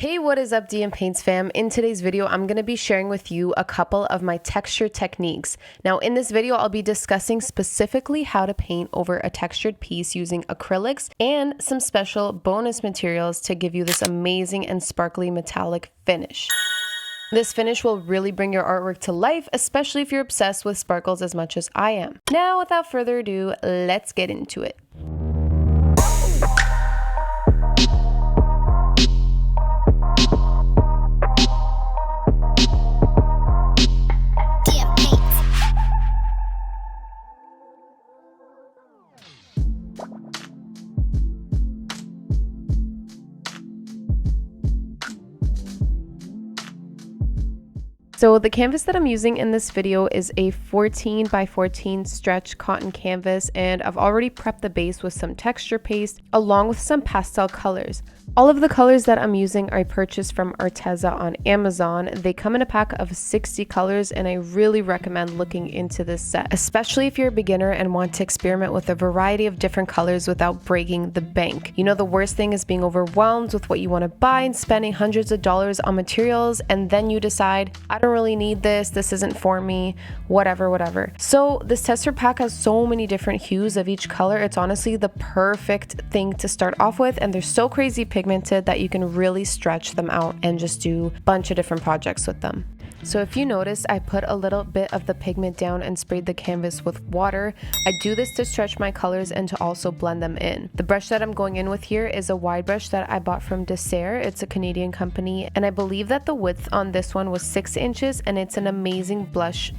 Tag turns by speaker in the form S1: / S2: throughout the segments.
S1: Hey, what is up, Dmpaints fam? In today's video, I'm going to be sharing with you a couple of my texture techniques. Now, in this video, I'll be discussing specifically how to paint over a textured piece using acrylics and some special bonus materials to give you this amazing and sparkly metallic finish. This finish will really bring your artwork to life, especially if you're obsessed with sparkles as much as I am. Now, without further ado, let's get into it. So the canvas that I'm using in this video is a 14 by 14 stretch cotton canvas, and I've already prepped the base with some texture paste along with some pastel colors. All of the colors that I'm using I purchased from Arteza on Amazon. They come in a pack of 60 colors, and I really recommend looking into this set, especially if you're a beginner and want to experiment with a variety of different colors without breaking the bank. You know, the worst thing is being overwhelmed with what you want to buy and spending hundreds of dollars on materials, and then you decide, I don't really need this isn't for me, whatever. So this tester pack has so many different hues of each color. It's honestly the perfect thing to start off with, and they're so crazy pigmented that you can really stretch them out and just do a bunch of different projects with them. So if you notice, I put a little bit of the pigment down and sprayed the canvas with water. I do this to stretch my colors and to also blend them in. The brush that I'm going in with here is a wide brush that I bought from Deserres. It's a Canadian company, and I believe that the width on this one was 6 inches, and it's an amazing brush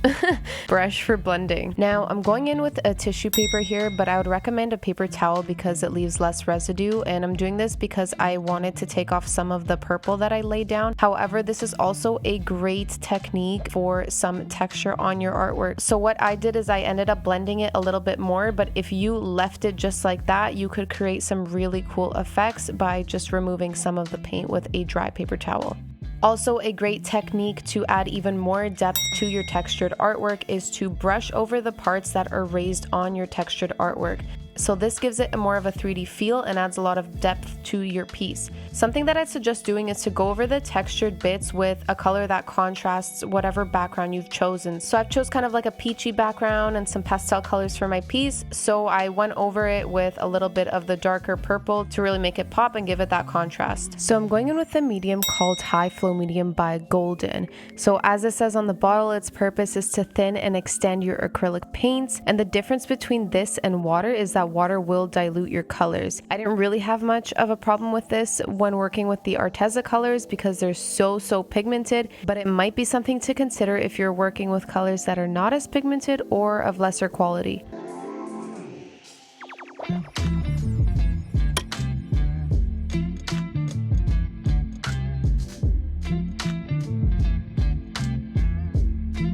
S1: for blending. Now I'm going in with a tissue paper here, but I would recommend a paper towel because it leaves less residue, and I'm doing this because I wanted to take off some of the purple that I laid down. However, this is also a great technique for some texture on your artwork. So what I did is I ended up blending it a little bit more, but if you left it just like that, you could create some really cool effects by just removing some of the paint with a dry paper towel. Also, a great technique to add even more depth to your textured artwork is to brush over the parts that are raised on your textured artwork. So this gives it more of a 3D feel and adds a lot of depth to your piece. Something that I'd suggest doing is to go over the textured bits with a color that contrasts whatever background you've chosen. So I've chose kind of like a peachy background and some pastel colors for my piece. So I went over it with a little bit of the darker purple to really make it pop and give it that contrast. So I'm going in with the medium called High Flow Medium by Golden. So as it says on the bottle, its purpose is to thin and extend your acrylic paints. And the difference between this and water is that water will dilute your colors. I didn't really have much of a problem with this when working with the Arteza colors because they're so pigmented, but it might be something to consider if you're working with colors that are not as pigmented or of lesser quality.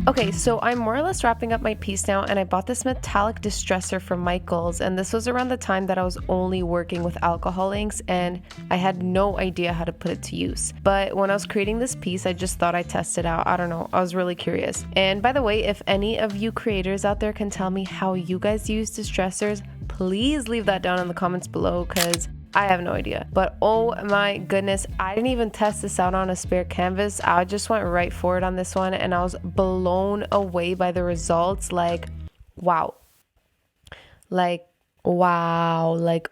S1: Okay, so I'm more or less wrapping up my piece now, and I bought this metallic distresser from Michael's, and this was around the time that I was only working with alcohol inks and I had no idea how to put it to use. But when I was creating this piece, I just thought I'd test it out. I don't know, I was really curious. And by the way, if any of you creators out there can tell me how you guys use distressors, please leave that down in the comments below because I have no idea. But oh my goodness, I didn't even test this out on a spare canvas. I just went right for it on this one, and I was blown away by the results. Like wow,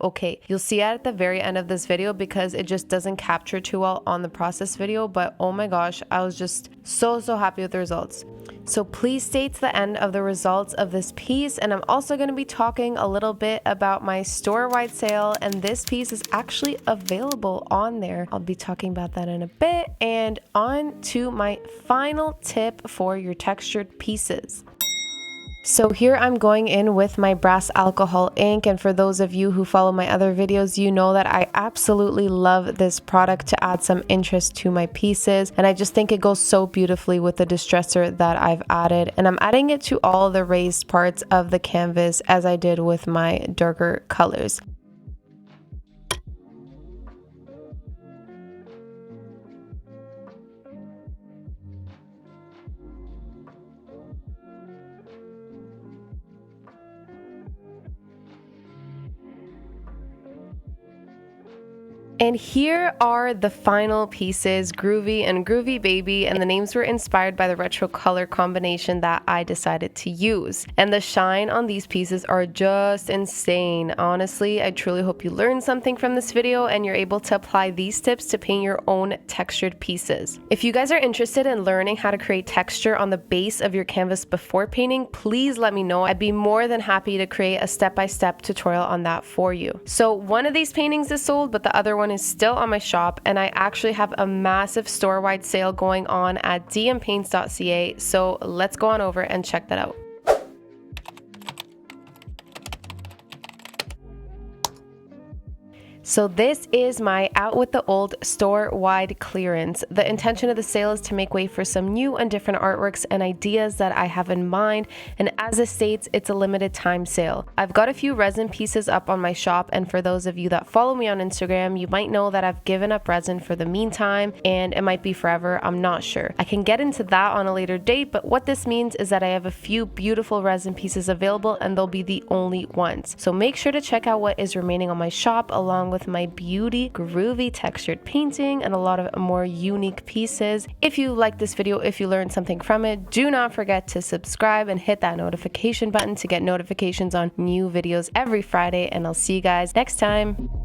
S1: okay, you'll see it at the very end of this video because it just doesn't capture too well on the process video, but oh my gosh, I was just so happy with the results. So please stay to the end of the results of this piece, and I'm also going to be talking a little bit about my store-wide sale, and this piece is actually available on there. I'll be talking about that in a bit, and on to my final tip for your textured pieces. So here I'm going in with my brass alcohol ink, and for those of you who follow my other videos, you know that I absolutely love this product to add some interest to my pieces, and I just think it goes so beautifully with the distresser that I've added, and I'm adding it to all the raised parts of the canvas as I did with my darker colors. And here are the final pieces, Groovy and Groovy Baby, and the names were inspired by the retro color combination that I decided to use. And the shine on these pieces are just insane. Honestly, I truly hope you learned something from this video and you're able to apply these tips to paint your own textured pieces. If you guys are interested in learning how to create texture on the base of your canvas before painting, please let me know. I'd be more than happy to create a step-by-step tutorial on that for you. So one of these paintings is sold, but the other one is still on my shop, and I actually have a massive store-wide sale going on at dmpaints.ca, so let's go on over and check that out. So this is my Out with the Old store-wide clearance. The intention of the sale is to make way for some new and different artworks and ideas that I have in mind, and as it states, it's a limited time sale. I've got a few resin pieces up on my shop, and for those of you that follow me on Instagram, you might know that I've given up resin for the meantime, and it might be forever, I'm not sure. I can get into that on a later date, but what this means is that I have a few beautiful resin pieces available, and they'll be the only ones. So make sure to check out what is remaining on my shop, along with my beauty, groovy textured painting, and a lot of more unique pieces. If you like this video, if you learned something from it, do not forget to subscribe and hit that notification button to get notifications on new videos every Friday, and I'll see you guys next time.